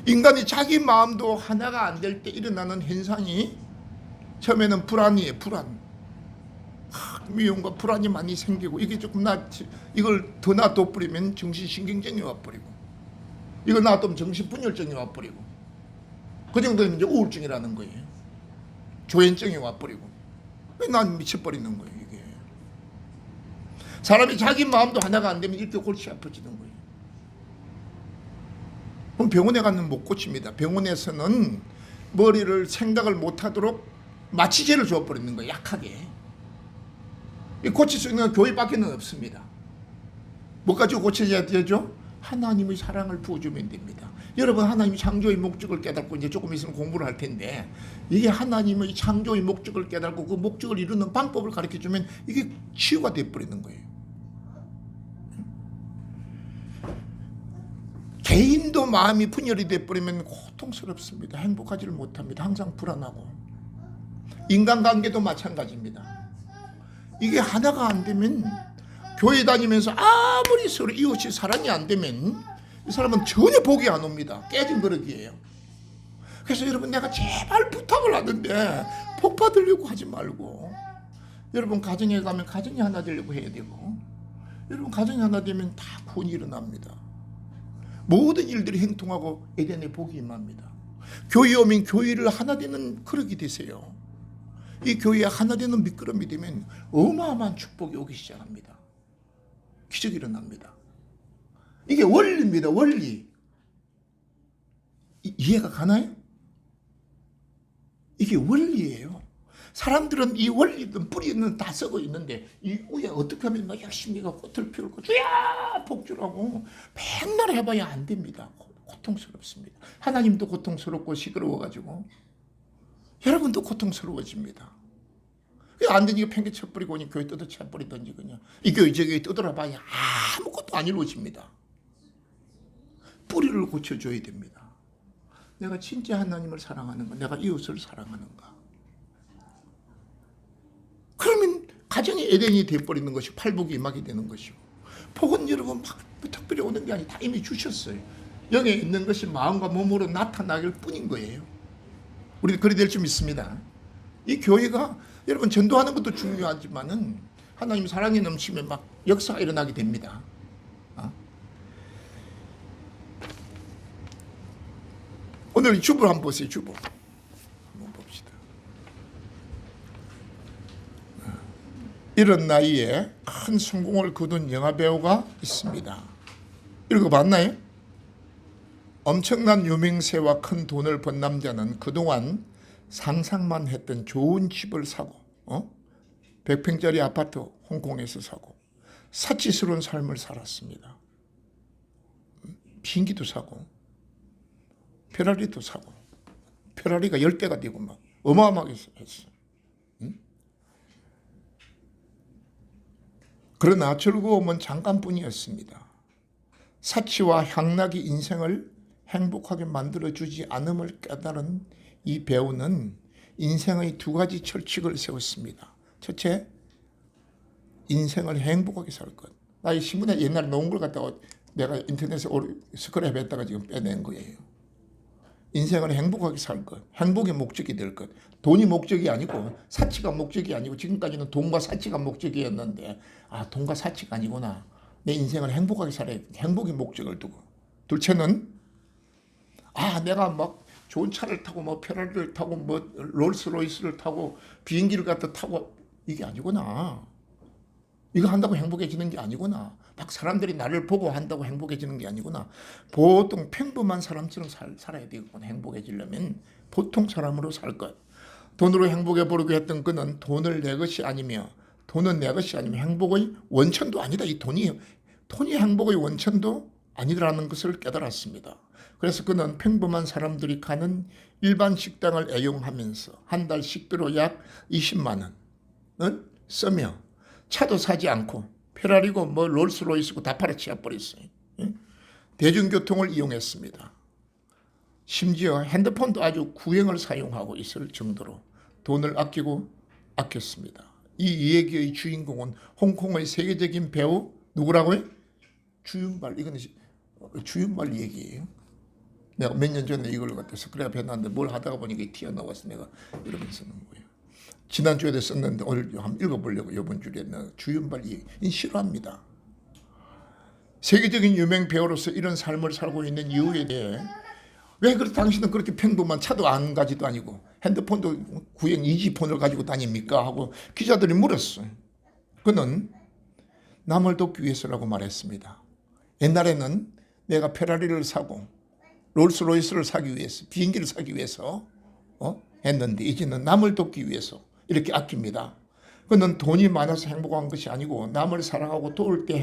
[SPEAKER 1] 인간이 자기 마음도 하나가 안 될 때 일어나는 현상이 처음에는 불안이에요. 불안. 미움과 불안이 많이 생기고, 이게 조금 이걸 더 놔둬버리면 정신신경증이 와버리고, 이걸 놔두면 정신분열증이 와버리고, 그 정도면 이제 우울증이라는 거예요. 조현증이 와버리고, 난 미쳐버리는 거예요. 이게 사람이 자기 마음도 하나가 안 되면 이렇게 골치 아파지는 거예요. 그럼 병원에 가면 못 고칩니다. 병원에서는 머리를 생각을 못하도록 마취제를 줘버리는 거예요. 약하게. 고칠 수 있는 교회밖에는 없습니다. 뭐 가지고 고쳐야 되죠? 하나님의 사랑을 부어주면 됩니다. 여러분, 하나님이 창조의 목적을 깨닫고 이제 조금 있으면 공부를 할 텐데, 이게 하나님의 창조의 목적을 깨닫고 그 목적을 이루는 방법을 가르쳐주면 이게 치유가 되어버리는 거예요. 개인도 마음이 분열이 되어버리면 고통스럽습니다. 행복하지를 못합니다. 항상 불안하고. 인간관계도 마찬가지입니다. 이게 하나가 안 되면, 교회 다니면서 아무리 서로 이웃이 사랑이 안 되면 이 사람은 전혀 복이 안 옵니다. 깨진 그릇이에요. 그래서 여러분, 내가 제발 부탁을 하는데 복 받으려고 하지 말고, 여러분 가정에 가면 가정이 하나 되려고 해야 되고, 여러분 가정이 하나 되면 다 구원이 일어납니다. 모든 일들이 행통하고 에덴의 복이 임합니다. 교회 오면 교회를 하나 되는 그릇이 되세요. 이 교회에 하나 되는 미끄럼이 되면 어마어마한 축복이 오기 시작합니다. 기적이 일어납니다. 이게 원리입니다. 원리. 이해가 가나요? 이게 원리예요. 사람들은 이 원리든 뿌리는 다 썩어 있는데, 이 위에 어떻게 하면 막 열심히 꽃을 피우고 주야 복주라고 맨날 해봐야 안 됩니다. 고통스럽습니다. 하나님도 고통스럽고 시끄러워가지고 여러분도 고통스러워집니다. 안 되니까 팽개쳐버리고 오니 교회 뜯어쳐버리든지 그냥 이 교회 저 교회 뜯어봐야 아무것도 안 이루어집니다. 뿌리를 고쳐줘야 됩니다. 내가 진짜 하나님을 사랑하는가, 내가 이웃을 사랑하는가. 그러면 가정이 에덴이 되어버리는 것이 팔복이 임하게 되는 것이고, 복은 여러분 막 특별히 오는 게 아니라 다 이미 주셨어요. 여기에 있는 것이 마음과 몸으로 나타나길 뿐인 거예요. 우리도 그리 될 줄 믿습니다. 이 교회가 여러분 전도하는 것도 중요하지만은 하나님 사랑이 넘치면 막 역사가 일어나게 됩니다. 오늘 주부를 한번 보세요. 주부 한번 봅시다. 이런 나이에 큰 성공을 거둔 영화배우가 있습니다. 읽어봤나요? 엄청난 유명세와 큰 돈을 번 남자는 그동안 상상만 했던 좋은 집을 사고 100평짜리 아파트 홍콩에서 사고 사치스러운 삶을 살았습니다. 비행기도 사고 페라리도 사고, 페라리가 10대가 되고 막 어마어마하게 했어. 그러나 즐거움은 잠깐뿐이었습니다. 사치와 향락이 인생을 행복하게 만들어주지 않음을 깨달은 이 배우는 인생의 두 가지 철칙을 세웠습니다. 첫째, 인생을 행복하게 살 것. 나 이 신문에 옛날에 놓은 걸 갖다가 내가 인터넷에 스크랩 했다가 지금 빼낸 거예요. 인생을 행복하게 살 것, 행복의 목적이 될 것. 돈이 목적이 아니고 사치가 목적이 아니고, 지금까지는 돈과 사치가 목적이었는데 돈과 사치가 아니구나. 내 인생을 행복하게 살아야 돼. 행복의 목적을 두고. 둘째는 내가 막 좋은 차를 타고 뭐 페라리를 타고 뭐 롤스로이스를 타고 비행기를 갖다 타고 이게 아니구나. 이거 한다고 행복해지는 게 아니구나. 막 사람들이 나를 보고 한다고 행복해지는 게 아니구나. 보통 평범한 사람처럼 살아야 되겠구나. 행복해지려면 보통 사람으로 살 것. 돈으로 행복해 보려고 했던 그는 돈을 내 것이 아니며, 돈은 내 것이 아니면 행복의 원천도 아니다. 이 돈이 행복의 원천도 아니라는 것을 깨달았습니다. 그래서 그는 평범한 사람들이 가는 일반 식당을 애용하면서 한 달 식비로 약 20만 원, 쓰며 차도 사지 않고 페라리고 뭐 롤스로이스고 다 팔아치워 버렸어요. 대중교통을 이용했습니다. 심지어 핸드폰도 아주 구형을 사용하고 있을 정도로 돈을 아꼈습니다. 이 이야기의 주인공은 홍콩의 세계적인 배우 누구라고요? 주윤발. 이건 주윤발 얘기예요. 내가 몇 년 전에 이걸 갖다 스크랩 해놨는데 뭘 하다가 보니까 튀어나와서 내가 이러면서 쓰는 거예요. 지난주에도 썼는데 오늘 한번 읽어보려고 이번 주에 주윤발 얘기 싫어합니다. 세계적인 유명 배우로서 이런 삶을 살고 있는 이유에 대해 왜 당신은 그렇게 평범한 차도 안 가지도 아니고 핸드폰도 구형 이지폰을 가지고 다닙니까? 하고 기자들이 물었어요. 그는 남을 돕기 위해서라고 말했습니다. 옛날에는 내가 페라리를 사고 롤스로이스를 사기 위해서 비행기를 사기 위해서 했는데 이제는 남을 돕기 위해서 이렇게 아낍니다. 그는 돈이 많아서 행복한 것이 아니고 남을 사랑하고 도울 때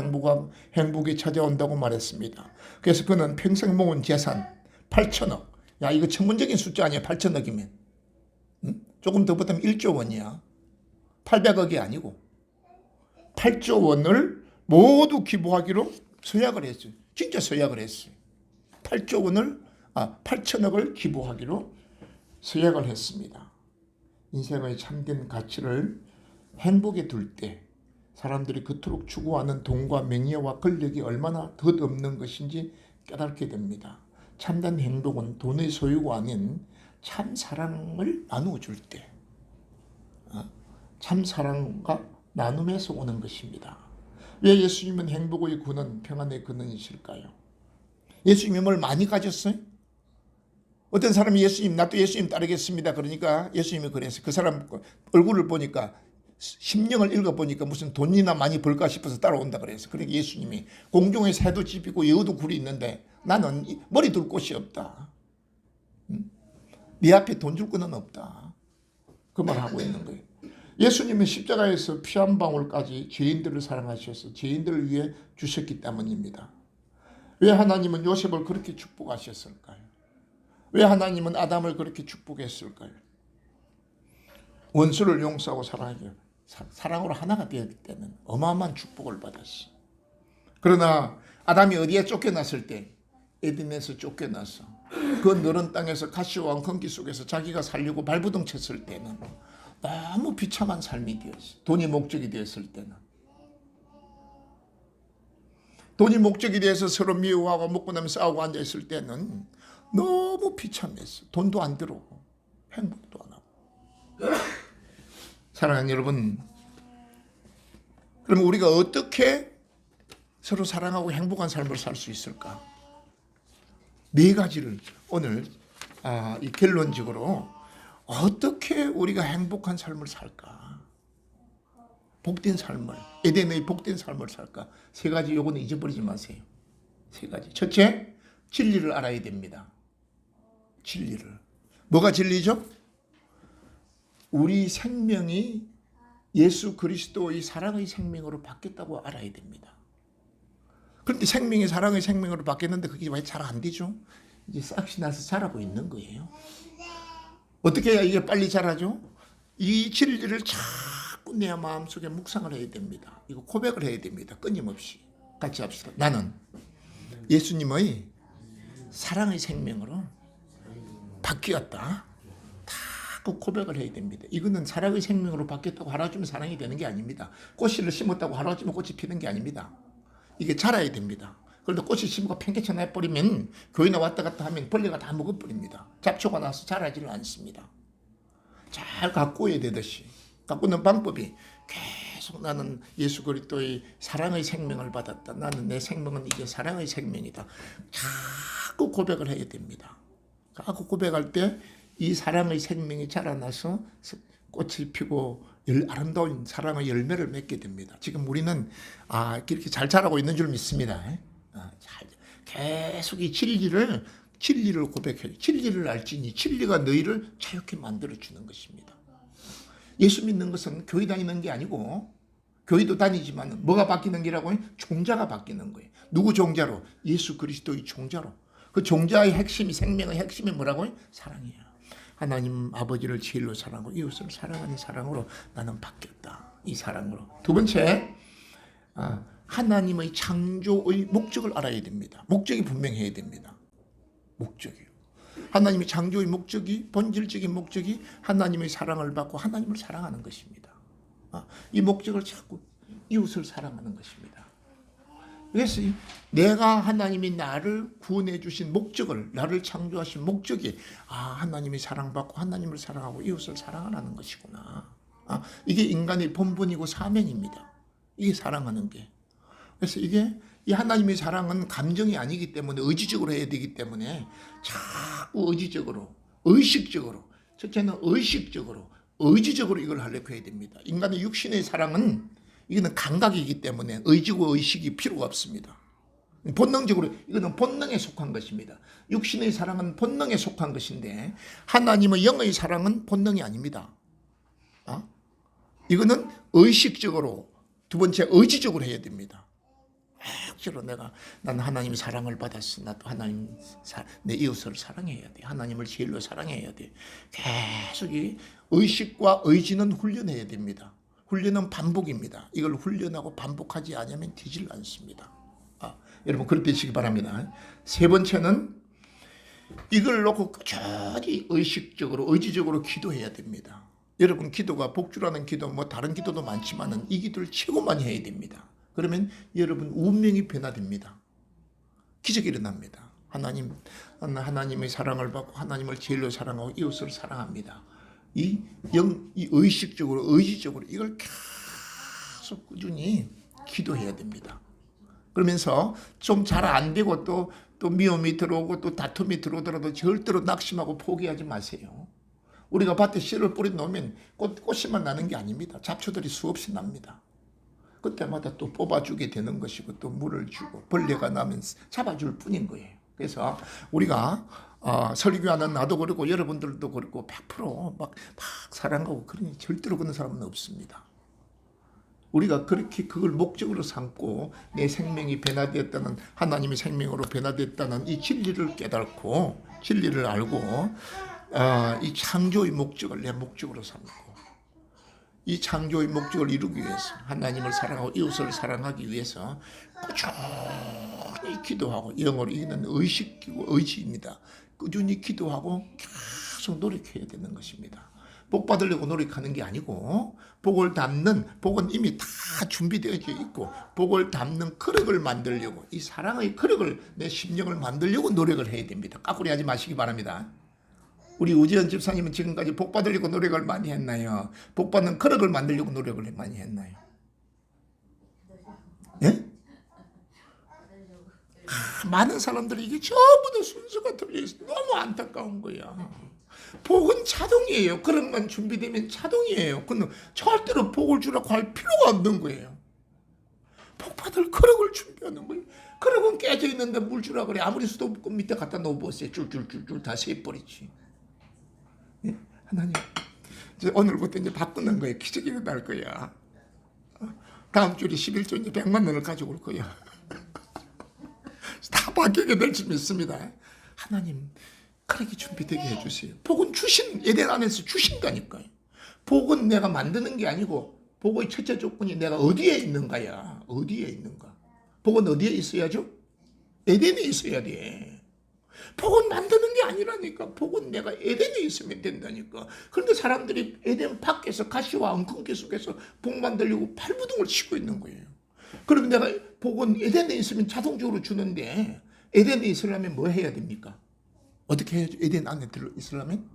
[SPEAKER 1] 행복이 찾아온다고 말했습니다. 그래서 그는 평생 모은 재산 8천억. 야, 이거 천문적인 숫자 아니야. 8천억이면. 조금 더 보태면 1조 원이야. 800억이 아니고 8조 원을 모두 기부하기로 서약을 했어요. 진짜 서약을 했어요. 8천억을 기부하기로 서약을 했습니다. 인생의 참된 가치를 행복에 둘 때 사람들이 그토록 추구하는 돈과 명예와 권력이 얼마나 덧없는 것인지 깨닫게 됩니다. 참된 행복은 돈의 소유가 아닌 참 사랑을 나누어 줄 때, 참 사랑과 나눔에서 오는 것입니다. 왜 예수님은 행복의 근원, 평안의 근원이실까요? 예수님이 뭘 많이 가졌어요? 어떤 사람이 예수님, 나도 예수님 따르겠습니다. 그러니까 예수님이 그랬어요. 그 사람 얼굴을 보니까 심령을 읽어보니까 무슨 돈이나 많이 벌까 싶어서 따라온다 그랬어요. 그러니까 예수님이 공중에 새도 집이고 여우도 굴이 있는데 나는 머리 둘 곳이 없다. 네 앞에 돈 줄 거는 없다. 그 말 하고 있는 거예요. 예수님은 십자가에서 피 한 방울까지 죄인들을 사랑하셔서 죄인들을 위해 주셨기 때문입니다. 왜 하나님은 요셉을 그렇게 축복하셨을까요? 왜 하나님은 아담을 그렇게 축복했을까요? 원수를 용서하고 사랑으로 하나가 되었기 때문에 어마어마한 축복을 받았어. 그러나 아담이 어디에 쫓겨났을 때, 에덴에서 쫓겨나서 그 너른 땅에서 가시와 엉겅퀴 속에서 자기가 살려고 발부둥 쳤을 때는 너무 비참한 삶이 되었어. 돈이 목적이 되었을 때는. 돈이 목적이 돼서 서로 미워하고 먹고 나면 싸우고 앉아있을 때는 너무 비참했어. 돈도 안 들어오고 행복도 안 하고. 사랑하는 여러분, 그럼 우리가 어떻게 서로 사랑하고 행복한 삶을 살 수 있을까? 네 가지를 오늘 이 결론적으로 어떻게 우리가 행복한 삶을 살까? 복된 삶을, 에덴의 복된 삶을 살까? 세 가지 요거는 잊어버리지 마세요. 세 가지. 첫째, 진리를 알아야 됩니다. 진리를. 뭐가 진리죠? 우리 생명이 예수 그리스도의 사랑의 생명으로 바뀌었다고 알아야 됩니다. 그런데 생명이 사랑의 생명으로 바뀌었는데 그게 왜 잘 안 되죠? 이제 싹이 나서 자라고 있는 거예요. 어떻게 해야 이게 빨리 자라죠? 이 진리를 자꾸 내 마음속에 묵상을 해야 됩니다. 이거 고백을 해야 됩니다. 끊임없이. 같이 합시다. 나는 예수님의 사랑의 생명으로 바뀌었다. 그 고백을 해야 됩니다. 이거는 사랑의 생명으로 바뀌었다고 하루아침에 사랑이 되는 게 아닙니다. 꽃을 심었다고 하루아침에 꽃이 피는 게 아닙니다. 이게 자라야 됩니다. 그런데 꽃을 심고 팽개쳐 내버리면 교회나 왔다 갔다 하면 벌레가 다 먹어버립니다. 잡초가 나서 자라지를 않습니다. 잘 가꾸어야 되듯이 가꾸는 방법이 계속 나는 예수 그리스도의 사랑의 생명을 받았다. 나는 내 생명은 이제 사랑의 생명이다. 자꾸 고백을 해야 됩니다. 자꾸 고백할 때 이 사랑의 생명이 자라나서 꽃이 피고 아름다운 사랑의 열매를 맺게 됩니다. 지금 우리는 이렇게 잘 자라고 있는 줄 믿습니다. 계속 이 진리를 고백해요. 진리를 알지니 진리가 너희를 자유케 만들어주는 것입니다. 예수 믿는 것은 교회 다니는 게 아니고 교회도 다니지만 뭐가 바뀌는 게라고요? 종자가 바뀌는 거예요. 누구 종자로? 예수 그리스도의 종자로. 그 종자의 핵심이 생명의 핵심이 뭐라고요? 사랑이에요. 하나님 아버지를 제일로 사랑하고 이웃을 사랑하는 사랑으로 나는 바뀌었다. 이 사랑으로. 두 번째, 하나님의 창조의 목적을 알아야 됩니다. 목적이 분명해야 됩니다. 목적이요. 하나님의 창조의 목적이, 본질적인 목적이 하나님의 사랑을 받고 하나님을 사랑하는 것입니다. 이 목적을 찾고 이웃을 사랑하는 것입니다. 그래서 내가 하나님이 나를 구원해 주신 목적을, 나를 창조하신 목적이 하나님이 사랑받고 하나님을 사랑하고 이웃을 사랑하라는 것이구나. 이게 인간의 본분이고 사명입니다. 이게 사랑하는 게. 그래서 이게 이 하나님의 사랑은 감정이 아니기 때문에 의지적으로 해야 되기 때문에 자꾸 의지적으로, 의식적으로, 첫째는 의식적으로, 의지적으로 이걸 하려고 해야 됩니다. 인간의 육신의 사랑은 이거는 감각이기 때문에 의지고 의식이 필요가 없습니다. 본능적으로 이거는 본능에 속한 것입니다. 육신의 사랑은 본능에 속한 것인데 하나님의 영의 사랑은 본능이 아닙니다. 이거는 의식적으로, 두 번째 의지적으로 해야 됩니다. 억지로 난 하나님의 사랑을 받았어. 나도 내 이웃을 사랑해야 돼. 하나님을 제일로 사랑해야 돼. 계속 이 의식과 의지는 훈련해야 됩니다. 훈련은 반복입니다. 이걸 훈련하고 반복하지 않으면 되질 않습니다. 여러분 그렇게 되시기 바랍니다. 세 번째는 이걸 놓고 꾸준히 의식적으로 의지적으로 기도해야 됩니다. 여러분 기도가 복주라는 기도 다른 기도도 많지만은 이 기도를 최고 많이 해야 됩니다. 그러면 여러분 운명이 변화됩니다. 기적이 일어납니다. 하나님의 사랑을 받고 하나님을 제일로 사랑하고 이웃을 사랑합니다. 이 의식적으로 의지적으로 이걸 계속 꾸준히 기도해야 됩니다. 그러면서 좀 잘 안 되고 또 미움이 들어오고 또 다툼이 들어오더라도 절대로 낙심하고 포기하지 마세요. 우리가 밭에 씨를 뿌려 놓으면 꽃이만 나는 게 아닙니다. 잡초들이 수없이 납니다. 그때마다 또 뽑아주게 되는 것이고 또 물을 주고 벌레가 나면 잡아줄 뿐인 거예요. 그래서 우리가 설교하는 나도 그렇고 여러분들도 그렇고 100% 막 사랑하고 그러니 절대로 그런 사람은 없습니다. 우리가 그렇게 그걸 목적으로 삼고 내 생명이 변화되었다는, 하나님의 생명으로 변화됐다는 이 진리를 깨닫고 진리를 알고 이 창조의 목적을 내 목적으로 삼고 이 창조의 목적을 이루기 위해서 하나님을 사랑하고 이웃을 사랑하기 위해서 꾸준히 기도하고, 영어로 이는 의식이고 의지입니다. 꾸준히 기도하고 계속 노력해야 되는 것입니다. 복 받으려고 노력하는 게 아니고 복은 이미 다 준비되어져 있고 복을 담는 그릇을 만들려고, 이 사랑의 그릇을 내 심령을 만들려고 노력을 해야 됩니다. 까꾸리 하지 마시기 바랍니다. 우리 우지연 집사님은 지금까지 복 받으려고 노력을 많이 했나요? 복 받는 그릇을 만들려고 노력을 많이 했나요? 예? 많은 사람들이 이게 전부 다 순서가 틀려있어. 너무 안타까운 거야. 복은 자동이에요. 그런 건 준비되면 자동이에요. 근데 절대로 복을 주라고 할 필요가 없는 거예요. 복 받을 그릇을 준비하는 거예요. 그릇은 깨져 있는데 물 주라 그래. 아무리 수도붓고 밑에 갖다 놓아보세요. 줄줄줄줄 다 새버리지. 예? 하나님, 이제 오늘부터 이제 바꾸는 거예요. 기적이 일어날 거야. 다음 주에 11조 이제 100만 원을 가져올 거야. 다 바뀌게 될 줄 믿습니다. 하나님, 그렇게 준비되게 해주세요. 복은 에덴 안에서 주신다니까요. 복은 내가 만드는 게 아니고 복의 첫째 조건이 내가 어디에 있는가야. 어디에 있는가. 복은 어디에 있어야죠? 에덴에 있어야 돼. 복은 만드는 게 아니라니까. 복은 내가 에덴에 있으면 된다니까. 그런데 사람들이 에덴 밖에서 가시와 엉겅퀴 속에서 복 만들려고 발부둥을 치고 있는 거예요. 그럼 내가 복은 에덴에 있으면 자동적으로 주는데 에덴에 있으려면 뭐 해야 됩니까? 어떻게 해야죠? 에덴 안에 있으려면?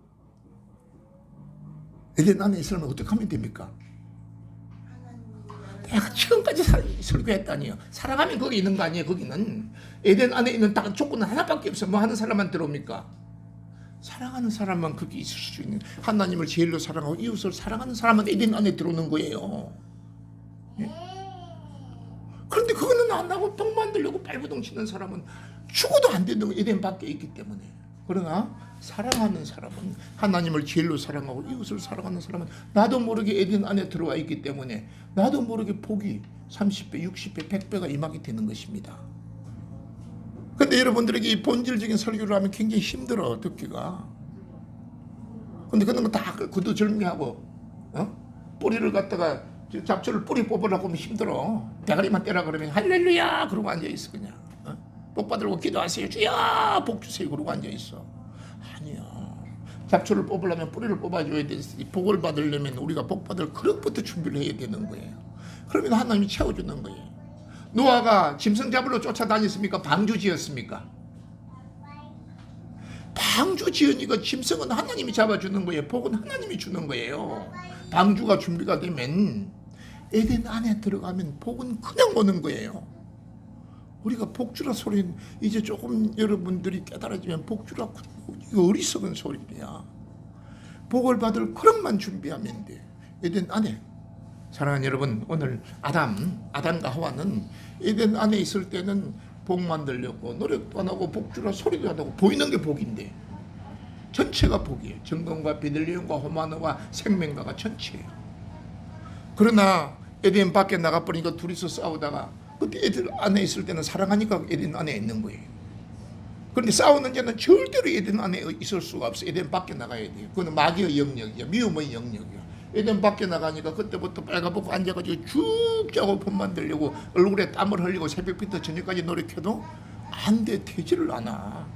[SPEAKER 1] 에덴 안에 있으려면 어떻게 하면 됩니까? 내가 지금까지 설교했다니요. 살아가면 거기 있는 거 아니에요. 거기는 에덴 안에 있는 딱 조건은 하나밖에 없어. 뭐 하는 사람만 들어옵니까? 사랑하는 사람만 거기 있을 수 있는, 하나님을 제일로 사랑하고 이웃을 사랑하는 사람은 에덴 안에 들어오는 거예요. 예? 그런데 그거는 안 하고 복 만들려고 발부둥 치는 사람은 죽어도 안 되는 거, 에덴 밖에 있기 때문에. 그러나 사랑하는 사람은, 하나님을 제일로 사랑하고 이웃을 사랑하는 사람은 나도 모르게 에덴 안에 들어와 있기 때문에 나도 모르게 복이 30배, 60배, 100배가 임하게 되는 것입니다. 그런데 여러분들에게 이 본질적인 설교를 하면 굉장히 힘들어, 듣기가. 근데 그런 거 다 굳어절미하고 뿌리를 갖다가 잡초를 뿌리 뽑으려고 하면 힘들어. 대가리만 떼라 그러면 할렐루야 그러고 앉아있어. 그냥 복 받으려고 기도하세요. 주여 복 주세요 그러고 앉아있어. 아니야. 잡초를 뽑으려면 뿌리를 뽑아줘야 되지. 복을 받으려면 우리가 복 받을 그릇부터 준비를 해야 되는 거예요. 그러면 하나님이 채워주는 거예요. 노아가 짐승 잡으러 쫓아다녔습니까? 방주 지었습니까? 방주 지으니까 짐승은 하나님이 잡아주는 거예요. 복은 하나님이 주는 거예요. 방주가 준비가 되면 에덴 안에 들어가면 복은 그냥 오는 거예요. 우리가 복주라 소리는 이제 조금 여러분들이 깨달아지면 복주라 이거 어리석은 소리야. 복을 받을 그릇만 준비하면 돼. 에덴 안에. 사랑하는 여러분, 오늘 아담과 하와는 에덴 안에 있을 때는 복 만들려고 노력도 안 하고 복주라 소리도 안 하고 보이는 게 복인데 전체가 복이에요. 정금과 베들레헴과 호마노와 생명과가 전체예요. 그러나 에덴 밖에 나가버리니까 둘이서 싸우다가 그때 에덴 안에 있을 때는 사랑하니까 에덴 안에 있는 거예요. 그런데 싸우는 자는 절대로 에덴 안에 있을 수가 없어요. 에덴 밖에 나가야 돼요. 그건 마귀의 영역이야. 미움의 영역이야. 에덴 밖에 나가니까 그때부터 빨가벗고 앉아가지고 쭉 짜고 폼만 들려고 얼굴에 땀을 흘리고 새벽부터 저녁까지 노력해도 안 돼. 되지를 않아.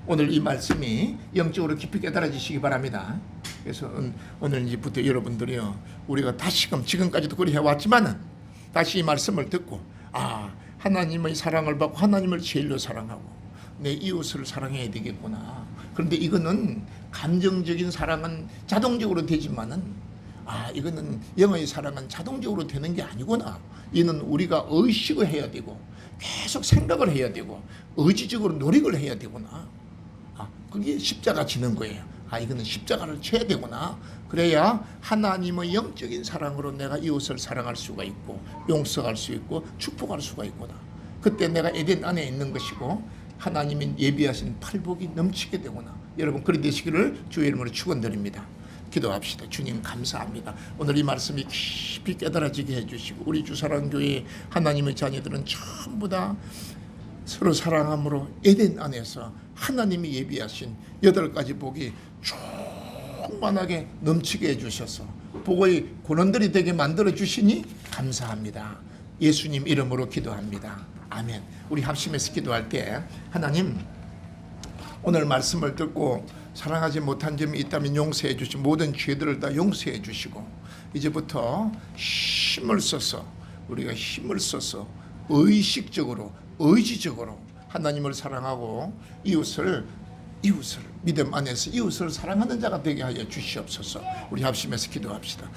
[SPEAKER 1] 오늘 이 말씀이 영적으로 깊이 깨달아지시기 바랍니다. 그래서 오늘 이제부터 여러분들이요, 우리가 다시금 지금까지도 그리 해왔지만은 다시 이 말씀을 듣고 하나님의 사랑을 받고 하나님을 제일로 사랑하고 내 이웃을 사랑해야 되겠구나. 그런데 이거는 감정적인 사랑은 자동적으로 되지만은 이거는 영의 사랑은 자동적으로 되는 게 아니구나. 이는 우리가 의식을 해야 되고 계속 생각을 해야 되고 의지적으로 노력을 해야 되구나. 그게 십자가 지는 거예요. 이거는 십자가를 쳐야 되구나. 그래야 하나님의 영적인 사랑으로 내가 이웃을 사랑할 수가 있고 용서할 수 있고 축복할 수가 있구나. 그때 내가 에덴 안에 있는 것이고 하나님이 예비하신 팔복이 넘치게 되구나. 여러분 그리 되시기를 주의 이름으로 축원드립니다. 기도합시다. 주님 감사합니다. 오늘 이 말씀이 깊이 깨달아지게 해주시고 우리 주사랑교회 하나님의 자녀들은 전부 다 서로 사랑함으로 에덴 안에서 하나님이 예비하신 8가지 복이 충만하게 넘치게 해주셔서 복의 권원들이 되게 만들어 주시니 감사합니다. 예수님 이름으로 기도합니다. 아멘. 우리 합심해서 기도할 때 하나님 오늘 말씀을 듣고 사랑하지 못한 점이 있다면 용서해 주시고 모든 죄들을 다 용서해 주시고 이제부터 우리가 힘을 써서 의식적으로 의지적으로 하나님을 사랑하고 이웃을 믿음 안에서 이웃을 사랑하는 자가 되게 하여 주시옵소서. 우리 합심해서 기도합시다.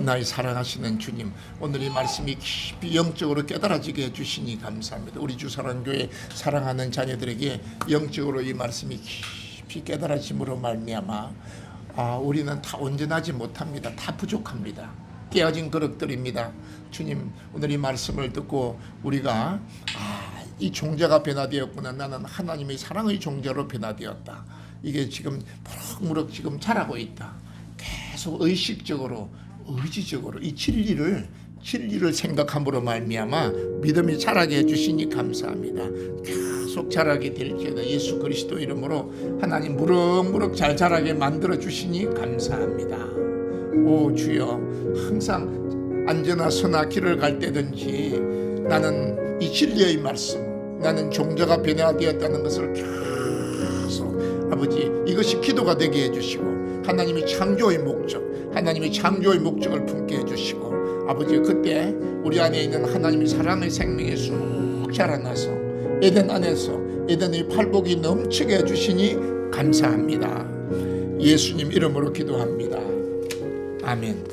[SPEAKER 1] 나의 사랑하시는 주님, 오늘 이 말씀이 깊이 영적으로 깨달아지게 해주시니 감사합니다. 우리 주사랑교회 사랑하는 자녀들에게 영적으로 이 말씀이 깊이 깨달아짐으로 말미암아 우리는 다 온전하지 못합니다. 다 부족합니다. 깨어진 그릇들입니다. 주님, 오늘 이 말씀을 듣고 우리가 이 종자가 변화되었구나. 나는 하나님의 사랑의 종자로 변화되었다. 이게 지금 무럭무럭 지금 자라고 있다. 계속 의식적으로 의지적으로 이 진리를 생각함으로 말미암아 믿음이 자라게 해주시니 감사합니다. 계속 자라게 될지어다. 예수 그리스도 이름으로 하나님 무럭무럭 잘 자라게 만들어 주시니 감사합니다. 오 주여, 항상 안전하 선하 길을 갈 때든지 나는 이 진리의 말씀, 나는 종자가 변화되었다는 것을 계속 아버지 이것이 기도가 되게 해주시고 하나님이 창조의 목적을 품게 해주시고 아버지 그때 우리 안에 있는 하나님의 사랑의 생명이 쑥 자라나서 에덴 안에서 에덴의 팔복이 넘치게 해주시니 감사합니다. 예수님 이름으로 기도합니다. 아멘.